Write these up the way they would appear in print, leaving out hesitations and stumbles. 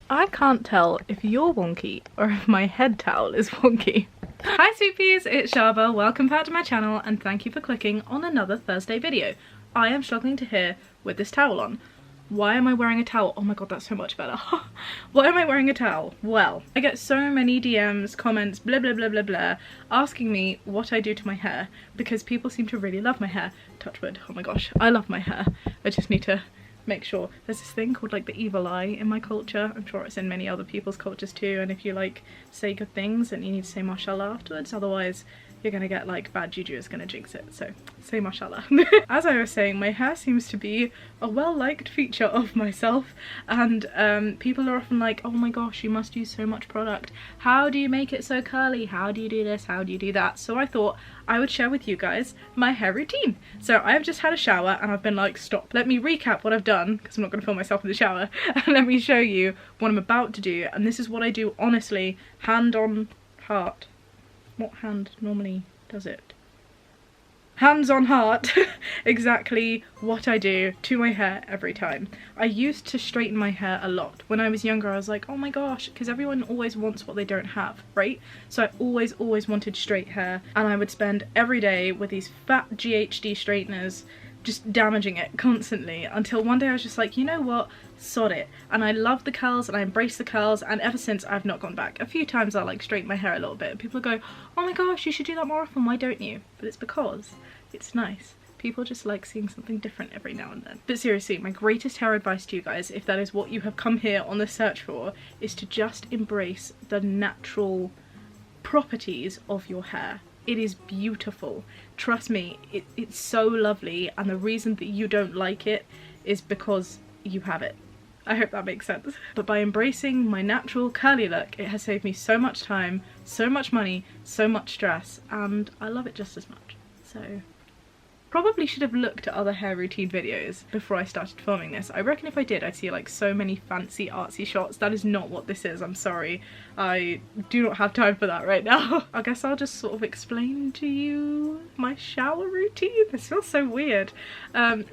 I can't tell if you're wonky or if my head towel is wonky. Hi sweetpeas, it's Shaaba, welcome back to my channel and thank you for clicking on another Thursday video. I am struggling to hear with this towel on. Why am I wearing a towel? Oh my god, that's so much better. Why am I wearing a towel? Well, I get so many DMs, comments, blah blah blah blah blah, asking me what I do to my hair because people seem to really love my hair. Touch wood, oh my gosh, I love my hair. I just need to make sure. There's this thing called like the evil eye in my culture. I'm sure it's in many other people's cultures too, and if you like say good things then you need to say mashallah afterwards, otherwise you're gonna get like bad juju is gonna jinx it, so say mashallah. As I was saying, my hair seems to be a well-liked feature of myself, and people are often like, oh my gosh, you must use so much product, how do you make it so curly, how do you do this, how do you do that? So I thought I would share with you guys my hair routine. So I've just had a shower and I've been like, stop, let me recap what I've done, because I'm not going to film myself in the shower, and let me show you what I'm about to do. And this is what I do, honestly, hand on heart. What hand normally does it? Hands on heart, exactly what I do to my hair every time. I used to straighten my hair a lot. When I was younger I was like, oh my gosh, because everyone always wants what they don't have, right? So I always wanted straight hair, and I would spend every day with these fat GHD straighteners just damaging it constantly, until one day I was just like, you know what, sod it. And I love the curls and I embrace the curls, and ever since I've not gone back. A few times I'll like straighten my hair a little bit and people go, oh my gosh, you should do that more often, why don't you? But it's because it's nice. People just like seeing something different every now and then. But seriously, my greatest hair advice to you guys, if that is what you have come here on the search for, is to just embrace the natural properties of your hair. It is beautiful. Trust me, it's so lovely, and the reason that you don't like it is because you have it. I hope that makes sense. But by embracing my natural curly look, it has saved me so much time, so much money, so much stress, and I love it just as much. So probably should have looked at other hair routine videos before I started filming this. I reckon if I did, I'd see like so many fancy artsy shots. That is not what this is, I'm sorry. I do not have time for that right now. I guess I'll just sort of explain to you my shower routine. This feels so weird.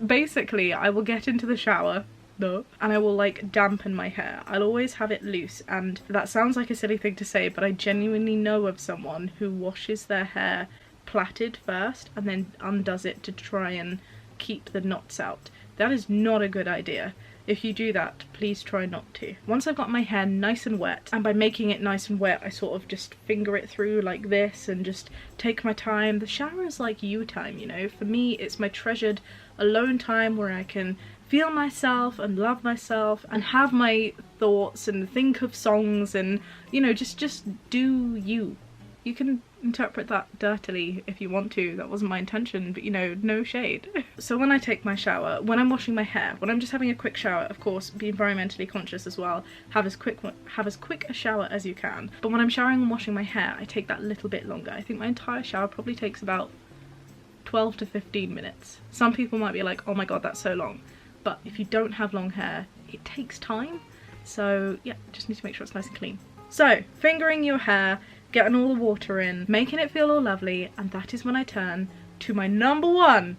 Basically, I will get into the shower, and I will like dampen my hair. I'll always have it loose, and that sounds like a silly thing to say, but I genuinely know of someone who washes their hair plaited first and then undoes it to try and keep the knots out. That is not a good idea. If you do that, please try not to. Once I've got my hair nice and wet, and by making it nice and wet I sort of just finger it through like this and just take my time. The shower is like you time, you know. For me it's my treasured alone time where I can feel myself and love myself and have my thoughts and think of songs and, you know, just do you. You can interpret that dirtily if you want to, that wasn't my intention, but you know, no shade. So when I take my shower, when I'm washing my hair, when I'm just having a quick shower, of course, be environmentally conscious as well, have as quick a shower as you can. But when I'm showering and washing my hair, I take that little bit longer. I think my entire shower probably takes about 12 to 15 minutes. Some people might be like, oh my god, that's so long. But if you don't have long hair, it takes time. So yeah, just need to make sure it's nice and clean. So, fingering your hair, getting all the water in, making it feel all lovely, and that is when I turn to my number one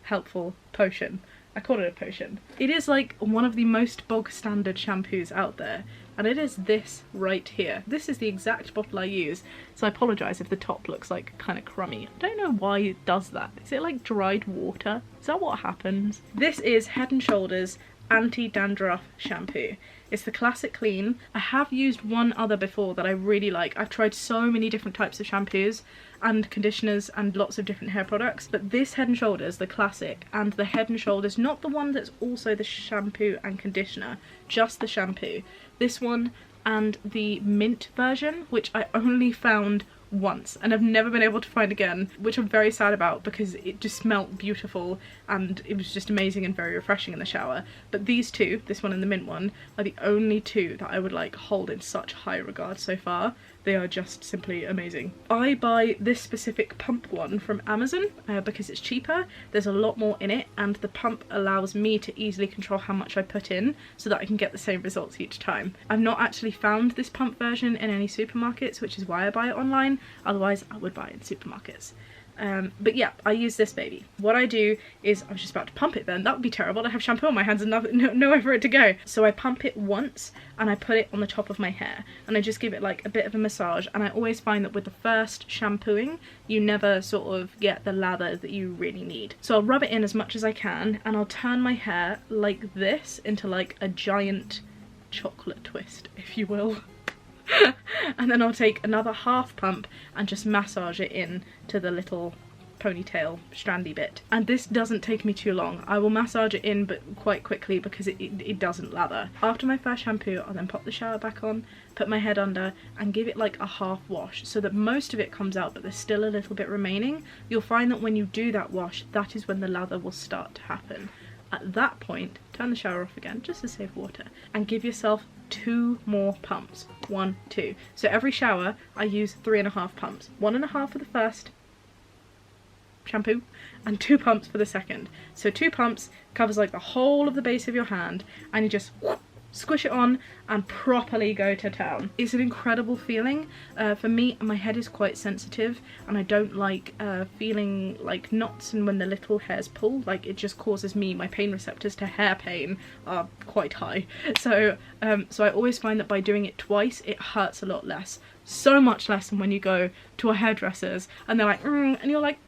helpful potion. I call it a potion. It is like one of the most bog standard shampoos out there, and it is this right here. This is the exact bottle I use, so I apologise if the top looks like kind of crummy. I don't know why it does that. Is it like dried water? Is that what happens? This is Head & Shoulders anti-dandruff shampoo. It's the classic clean. I have used one other before that I really like. I've tried so many different types of shampoos and conditioners and lots of different hair products, but this Head & Shoulders, the classic, and the Head & Shoulders, not the one that's also the shampoo and conditioner, just the shampoo. This one and the mint version, which I only found once and I've never been able to find again, which I'm very sad about because it just smelled beautiful and it was just amazing and very refreshing in the shower. But these two, this one and the mint one, are the only two that I would like hold in such high regard so far. They are just simply amazing. I buy this specific pump one from Amazon because it's cheaper, there's a lot more in it, and the pump allows me to easily control how much I put in so that I can get the same results each time. I've not actually found this pump version in any supermarkets, which is why I buy it online, otherwise I would buy it in supermarkets. But yeah, I use this baby. What I do is, I was just about to pump it then, that would be terrible. I have shampoo on my hands and nowhere for it to go. So I pump it once and I put it on the top of my hair and I just give it like a bit of a massage, and I always find that with the first shampooing you never sort of get the lather that you really need. So I'll rub it in as much as I can and I'll turn my hair like this into like a giant chocolate twist, if you will. And then I'll take another half pump and just massage it in to the little ponytail strandy bit. And this doesn't take me too long. I will massage it in but quite quickly because it doesn't lather. After my first shampoo, I'll then pop the shower back on, put my head under and give it like a half wash so that most of it comes out but there's still a little bit remaining. You'll find that when you do that wash, that is when the lather will start to happen. At that point, turn the shower off again just to save water and give yourself 2 more pumps. 1, 2. So every shower I use 3.5 pumps. 1.5 for the first shampoo and 2 pumps for the second. So 2 pumps covers like the whole of the base of your hand and you just squish it on and properly go to town. It's an incredible feeling. For me, my head is quite sensitive and I don't like feeling like knots and when the little hairs pull, like it just causes me, my pain receptors to hair pain are quite high. So I always find that by doing it twice it hurts a lot less. So much less than when you go to a hairdresser's and they're like and you're like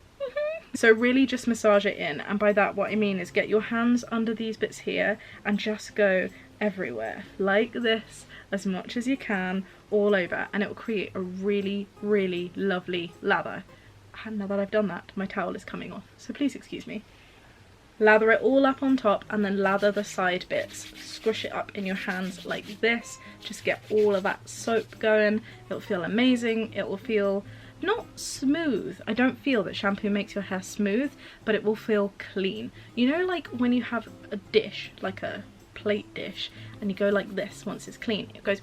So really just massage it in, and by that what I mean is get your hands under these bits here and just go everywhere like this as much as you can all over, and it will create a really lovely lather. And now that I've done that, my towel is coming off, so please excuse me. Lather it all up on top and then lather the side bits. Squish it up in your hands like this, just get all of that soap going. It'll feel amazing. It will feel not smooth. I don't feel that shampoo makes your hair smooth, but it will feel clean. You know, like when you have a dish, like a plate dish, and you go like this once it's clean, it goes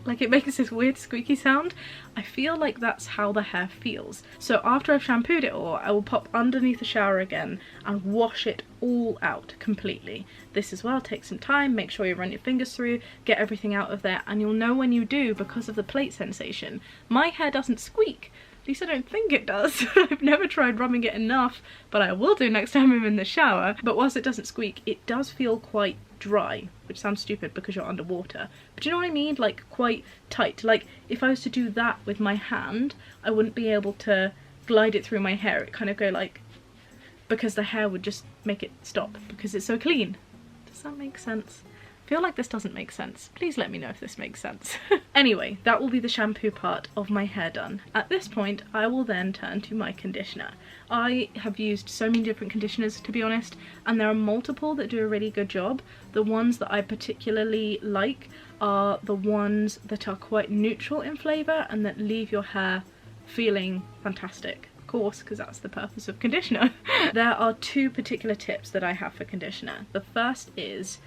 like it makes this weird squeaky sound. I feel like that's how the hair feels. So after I've shampooed it all, I will pop underneath the shower again and wash it all out completely. This as well takes some time. Make sure you run your fingers through, get everything out of there, and you'll know when you do because of the plate sensation. My hair doesn't squeak. At least I don't think it does. I've never tried rubbing it enough, but I will do next time I'm in the shower. But whilst it doesn't squeak, it does feel quite dry, which sounds stupid because you're underwater. But you know what I mean? Like quite tight. Like if I was to do that with my hand, I wouldn't be able to glide it through my hair. It kind of go like, because the hair would just make it stop because it's so clean. Does that make sense? I feel like this doesn't make sense. Please let me know if this makes sense. Anyway, that will be the shampoo part of my hair done. At this point, I will then turn to my conditioner. I have used so many different conditioners, to be honest, and there are multiple that do a really good job. The ones that I particularly like are the ones that are quite neutral in flavour and that leave your hair feeling fantastic. Of course, because that's the purpose of conditioner. There are 2 particular tips that I have for conditioner. The first is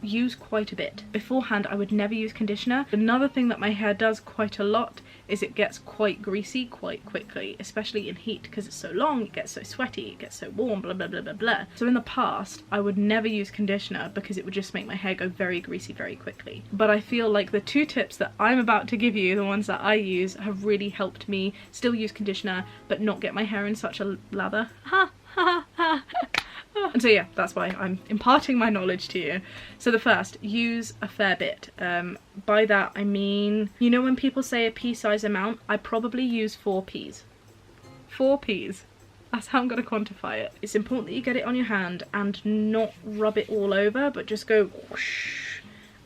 use quite a bit. Beforehand I would never use conditioner. Another thing that my hair does quite a lot is it gets quite greasy quite quickly, especially in heat because it's so long, it gets so sweaty, it gets so warm, blah blah blah blah blah. So in the past I would never use conditioner because it would just make my hair go very greasy very quickly. But I feel like the 2 tips that I'm about to give you, the ones that I use, have really helped me still use conditioner but not get my hair in such a lather. Ha ha ha. And so yeah, that's why I'm imparting my knowledge to you. So the first, use a fair bit. By that I mean, you know when people say a pea size amount, I probably use 4 peas. 4 peas. That's how I'm going to quantify it. It's important that you get it on your hand and not rub it all over, but just go whoosh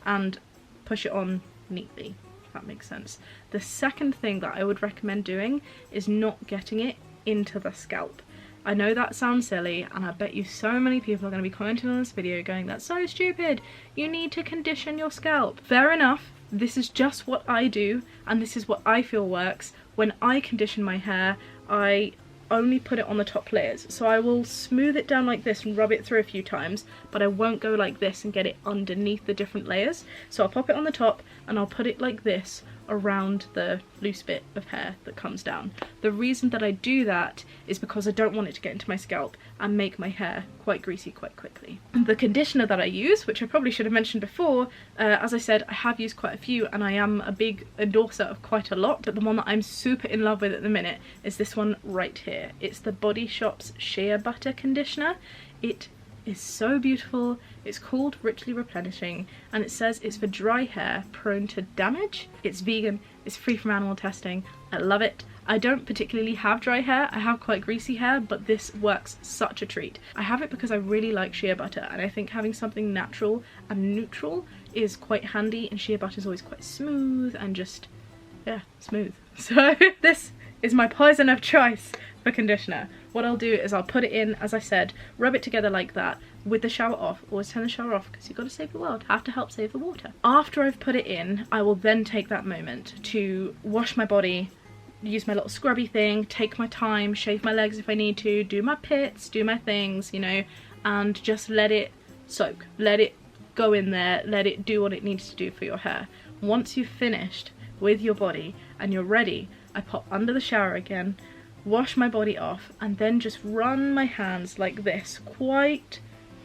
and push it on neatly, if that makes sense. The second thing that I would recommend doing is not getting it into the scalp. I know that sounds silly, and I bet you so many people are going to be commenting on this video going, that's so stupid, you need to condition your scalp. Fair enough, this is just what I do, and this is what I feel works. When I condition my hair, I only put it on the top layers. So I will smooth it down like this and rub it through a few times, but I won't go like this and get it underneath the different layers. So I'll pop it on the top and I'll put it like this around the loose bit of hair that comes down. The reason that I do that is because I don't want it to get into my scalp and make my hair quite greasy quite quickly. The conditioner that I use, which I probably should have mentioned before, as I said, I have used quite a few and I am a big endorser of quite a lot, but the one that I'm super in love with at the minute is this one right here. It's the Body Shop's Shea Butter Conditioner. It is so beautiful. It's called Richly Replenishing and it says it's for dry hair prone to damage. It's vegan, it's free from animal testing. I love it. I don't particularly have dry hair, I have quite greasy hair, but this works such a treat. I have it because I really like shea butter and I think having something natural and neutral is quite handy, and shea butter is always quite smooth and just, yeah, smooth. So this is my poison of choice for conditioner. What I'll do is I'll put it in, as I said, rub it together like that with the shower off. Always turn the shower off because you've got to save the world, have to help save the water. After I've put it in, I will then take that moment to wash my body, use my little scrubby thing, take my time, shave my legs if I need to, do my pits, do my things, you know, and just let it soak, let it go in there, let it do what it needs to do for your hair. Once you've finished with your body and you're ready, I pop under the shower again, wash my body off, and then just run my hands like this quite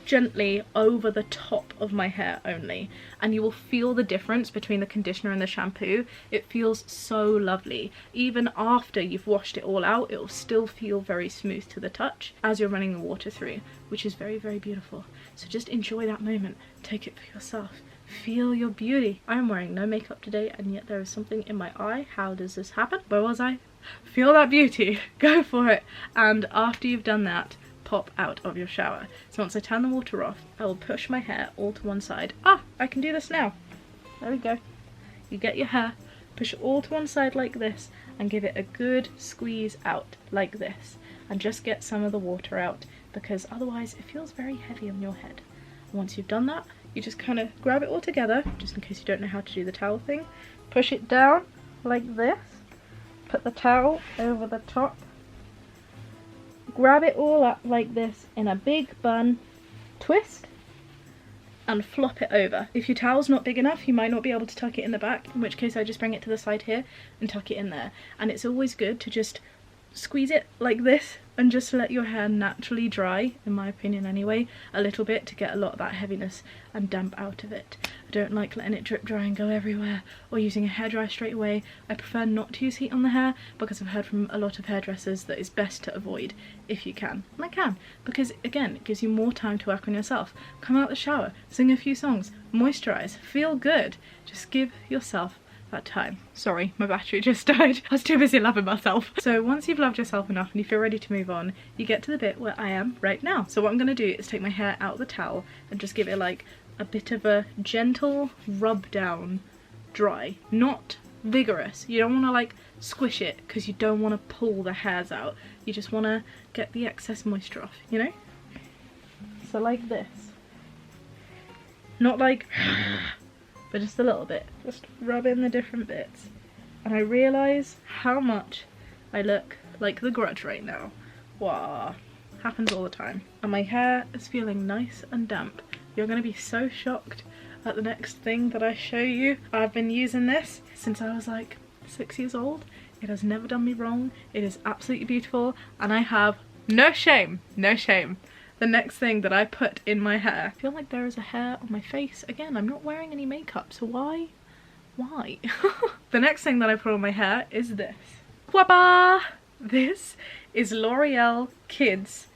gently over the top of my hair only, and you will feel the difference between the conditioner and the shampoo. It feels so lovely. Even after you've washed it all out, it will still feel very smooth to the touch as you're running the water through, which is very, very beautiful. So just enjoy that moment, take it for yourself, feel your beauty. I am wearing no makeup today and yet there is something in my eye. How does this happen? Where was I? Feel that beauty, go for it. And after you've done that, pop out of your shower. So once I turn the water off, I will push my hair all to one side. Ah, I can do this now. There we go. You get your hair, push it all to one side like this, and give it a good squeeze out like this. And just get some of the water out, because otherwise it feels very heavy on your head. And once you've done that, you just kind of grab it all together, just in case you don't know how to do the towel thing. Push it down like this. Put the towel over the top. Grab it all up like this in a big bun, twist, and flop it over. If your towel's not big enough, you might not be able to tuck it in the back, in which case I just bring it to the side here and tuck it in there. And it's always good to just squeeze it like this and just let your hair naturally dry, in my opinion anyway, a little bit to get a lot of that heaviness and damp out of it. I don't like letting it drip dry and go everywhere or using a hairdryer straight away. I prefer not to use heat on the hair because I've heard from a lot of hairdressers that it's best to avoid if you can. And I can, because again, it gives you more time to work on yourself. Come out the shower, sing a few songs, moisturize, feel good. Just give yourself that time. Sorry, my battery just died. I was too busy loving myself. So once you've loved yourself enough and you feel ready to move on, you get to the bit where I am right now. So what I'm going to do is take my hair out of the towel and just give it like a bit of a gentle rub down dry. Not vigorous. You don't want to like squish it because you don't want to pull the hairs out. You just want to get the excess moisture off, you know? So like this. Not like but just a little bit. Just rub in the different bits. And I realise how much I look like the Grudge right now. Wow. Happens all the time. And my hair is feeling nice and damp. You're going to be so shocked at the next thing that I show you. I've been using this since I was like 6 years old. It has never done me wrong. It is absolutely beautiful. And I have no shame. No shame. The next thing that I put in my hair, I feel like there is a hair on my face. Again, I'm not wearing any makeup, so why? The next thing that I put on my hair is this. Waba! This is L'Oreal Kids.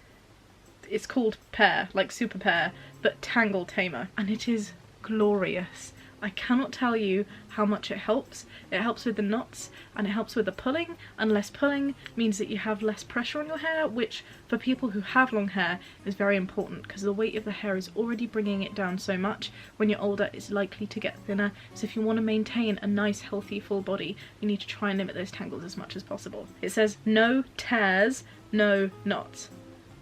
It's called Pear, like Super Pear, but Tangle Tamer. And it is glorious. I cannot tell you how much it helps. It helps with the knots and it helps with the pulling, and less pulling means that you have less pressure on your hair, which for people who have long hair is very important because the weight of the hair is already bringing it down so much. When you're older, it's likely to get thinner, so if you want to maintain a nice healthy full body, you need to try and limit those tangles as much as possible. It says no tears, no knots.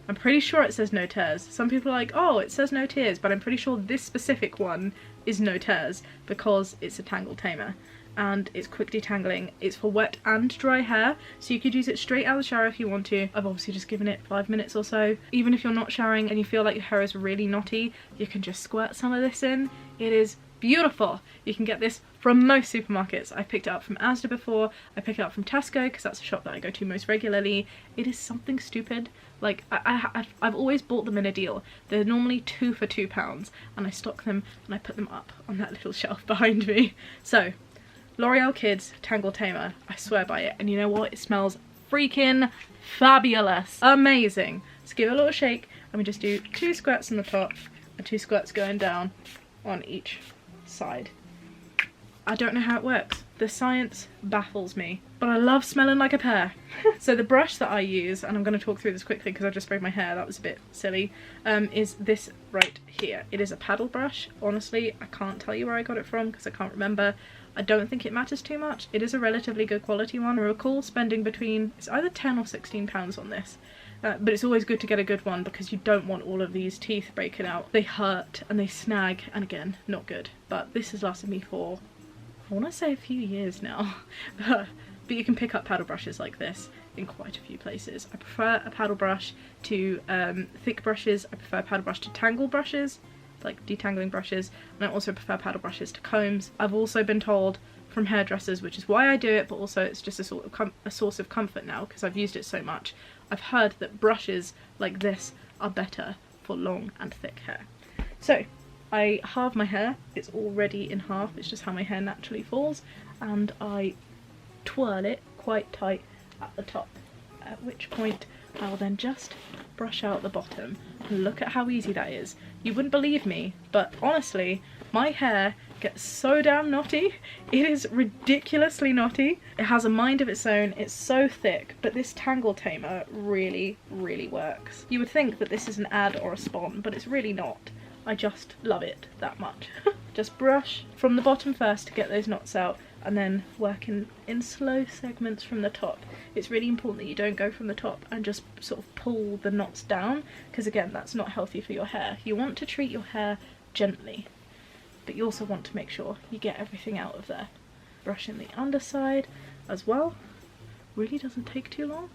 I'm pretty sure it says no tears. Some people are like, oh, it says no tears, but I'm pretty sure this specific one is no tears because it's a tangle tamer and it's quick detangling. It's for wet and dry hair, so you could use it straight out of the shower if you want to. I've obviously just given it 5 minutes or so. Even if you're not showering and you feel like your hair is really knotty, you can just squirt some of this in. It is beautiful. You can get this from most supermarkets. I picked it up from Asda before, I picked it up from Tesco because that's a shop that I go to most regularly. It is something stupid. Like, I've always bought them in a deal. They're normally 2 for £2 and I stock them and I put them up on that little shelf behind me. So, L'Oreal Kids Tangle Tamer, I swear by it. And you know what? It smells freaking fabulous. Amazing. Let's give it a little shake and we just do 2 squirts on the top and 2 squirts going down on each side. I don't know how it works. The science baffles me, but I love smelling like a pear. So the brush that I use, and I'm going to talk through this quickly because I just sprayed my hair, that was a bit silly, is this right here. It is a paddle brush. Honestly, I can't tell you where I got it from because I can't remember. I don't think it matters too much. It is a relatively good quality one. I recall spending between, it's either £10 or £16 on this. But it's always good to get a good one because you don't want all of these teeth breaking out. They hurt and they snag, and again, not good. But this has lasted me for, I want to say a few years now. But you can pick up paddle brushes like this in quite a few places. I prefer a paddle brush to thick brushes. I prefer a paddle brush to tangle brushes, like detangling brushes, and I also prefer paddle brushes to combs. I've also been told from hairdressers, which is why I do it, but also it's just a source of comfort now because I've used it so much. I've heard that brushes like this are better for long and thick hair. So I halve my hair. It's already in half. It's just how my hair naturally falls, and I twirl it quite tight at the top, at which point I will then just brush out the bottom. And look at how easy that is. You wouldn't believe me, but honestly, my hair gets so damn knotty. It is ridiculously knotty. It has a mind of its own. It's so thick, but this Tangle Tamer really, really works. You would think that this is an ad or a spawn, but it's really not. I just love it that much. Just brush from the bottom first to get those knots out, and then work in slow segments from the top. It's really important that you don't go from the top and just sort of pull the knots down, because again, that's not healthy for your hair. You want to treat your hair gently, but you also want to make sure you get everything out of there. Brushing the underside as well. Really doesn't take too long.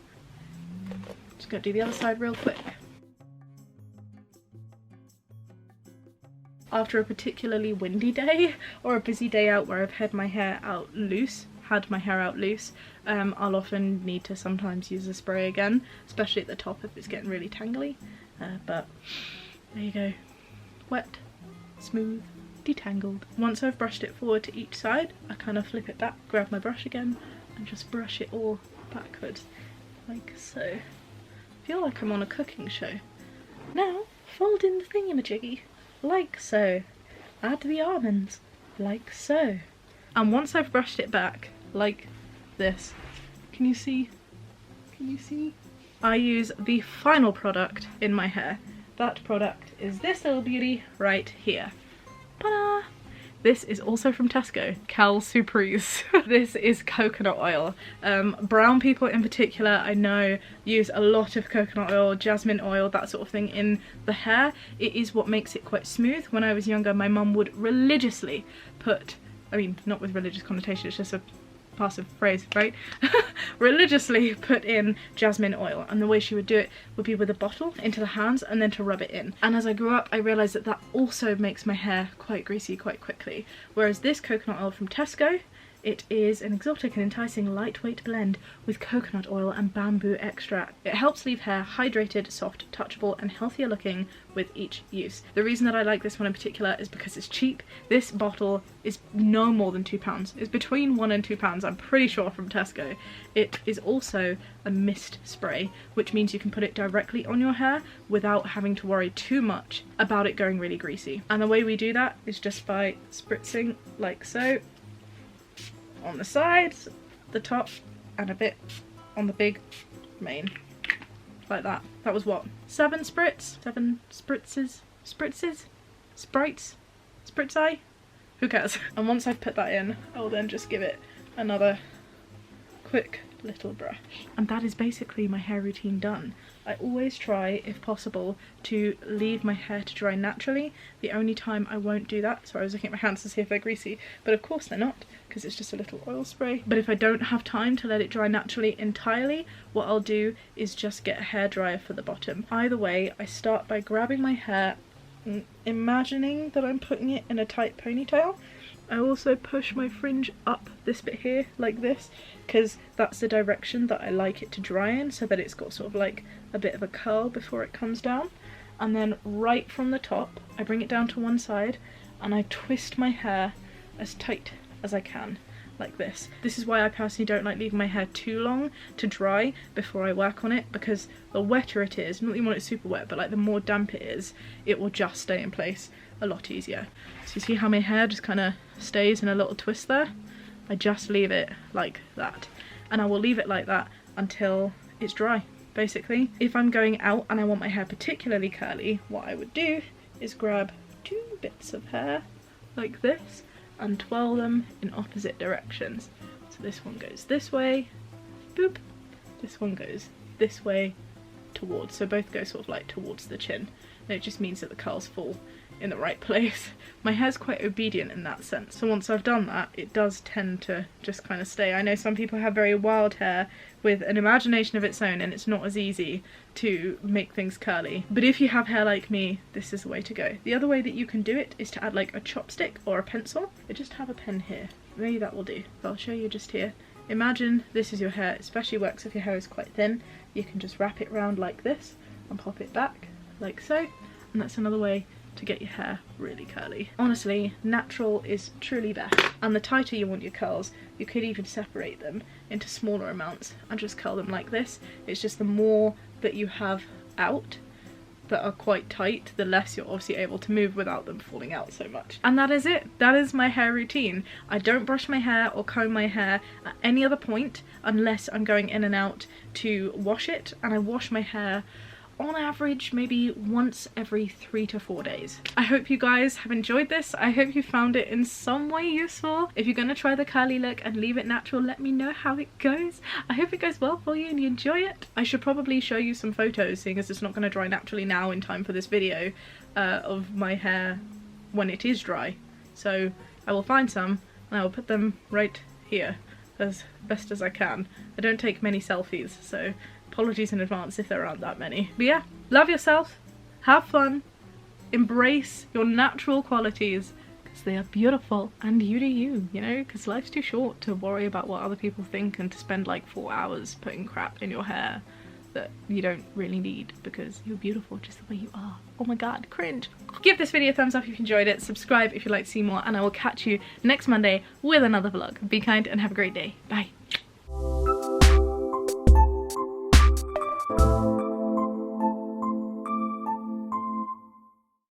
Just gonna do the other side real quick. After a particularly windy day or a busy day out where I've had my hair out loose, I'll often need to sometimes use a spray again, especially at the top if it's getting really tangly. But there you go. Wet, smooth, detangled. Once I've brushed it forward to each side, I kind of flip it back, grab my brush again, and just brush it all backwards, like so. I feel like I'm on a cooking show. Now, fold in the thingamajiggy, like so. Add the almonds, like so. And once I've brushed it back, like this, can you see? Can you see? I use the final product in my hair. That product is this little beauty right here. Ta-da! This is also from Tesco, Cal Surprise. This is coconut oil. Brown people in particular, I know, use a lot of coconut oil, jasmine oil, that sort of thing in the hair. It is what makes it quite smooth. When I was younger, my mum would religiously put, I mean, not with religious connotation, it's just a passive phrase, right? Religiously put in jasmine oil, and the way she would do it would be with a bottle into the hands and then to rub it in. And as I grew up, I realised that that also makes my hair quite greasy quite quickly. Whereas this coconut oil from Tesco, it is an exotic and enticing lightweight blend with coconut oil and bamboo extract. It helps leave hair hydrated, soft, touchable and healthier looking with each use. The reason that I like this one in particular is because it's cheap. This bottle is no more than £2. It's between £1 and £2, I'm pretty sure, from Tesco. It is also a mist spray, which means you can put it directly on your hair without having to worry too much about it going really greasy. And the way we do that is just by spritzing like so, on the sides, the top, and a bit on the big mane. Like that. That was what? 7 spritz? 7 spritzes? Spritzes? Sprites? Spritz-eye? Who cares? And once I've put that in, I'll then just give it another quick little brush. And that is basically my hair routine done. I always try, if possible, to leave my hair to dry naturally. The only time I won't do that, sorry, I was looking at my hands to see if they're greasy, but of course they're not, because it's just a little oil spray. But if I don't have time to let it dry naturally entirely, what I'll do is just get a hairdryer for the bottom. Either way, I start by grabbing my hair imagining that I'm putting it in a tight ponytail. I also push my fringe up this bit here like this because that's the direction that I like it to dry in, so that it's got sort of like a bit of a curl before it comes down. And then right from the top I bring it down to one side and I twist my hair as tight as I can, like this. This is why I personally don't like leaving my hair too long to dry before I work on it, because the wetter it is, not that you want it super wet, but like the more damp it is, it will just stay in place a lot easier. So you see how my hair just kind of stays in a little twist there? I just leave it like that, and I will leave it like that until it's dry, basically. If I'm going out and I want my hair particularly curly, what I would do is grab 2 bits of hair like this and twirl them in opposite directions. So this one goes this way, boop, this one goes this way towards, so both go sort of like towards the chin, and it just means that the curls fall in the right place. My hair's quite obedient in that sense, so once I've done that, it does tend to just kind of stay. I know some people have very wild hair with an imagination of its own, and it's not as easy to make things curly, but if you have hair like me, this is the way to go. The other way that you can do it is to add like a chopstick or a pencil. I just have a pen here, maybe that will do. I'll show you just here. Imagine this is your hair, it especially works if your hair is quite thin. You can just wrap it around like this and pop it back like so, and that's another way to get your hair really curly. Honestly, natural is truly best, and the tighter you want your curls, you could even separate them into smaller amounts and just curl them like this. It's just the more that you have out that are quite tight, the less you're obviously able to move without them falling out so much. And that is it. That is my hair routine. I don't brush my hair or comb my hair at any other point unless I'm going in and out to wash it, and I wash my hair on average maybe once every 3 to 4 days. I hope you guys have enjoyed this. I hope you found it in some way useful. If you're gonna try the curly look and leave it natural, let me know how it goes. I hope it goes well for you and you enjoy it. I should probably show you some photos, seeing as it's not gonna dry naturally now in time for this video, of my hair when it is dry. So I will find some and I will put them right here as best as I can. I don't take many selfies, so apologies in advance if there aren't that many. But yeah, love yourself, have fun, embrace your natural qualities, because they are beautiful, and you do you, you know, because life's too short to worry about what other people think and to spend like 4 hours putting crap in your hair that you don't really need, because you're beautiful just the way you are. Oh my god, cringe. Give this video a thumbs up if you enjoyed it, subscribe if you'd like to see more, and I will catch you next Monday with another vlog. Be kind and have a great day. Bye.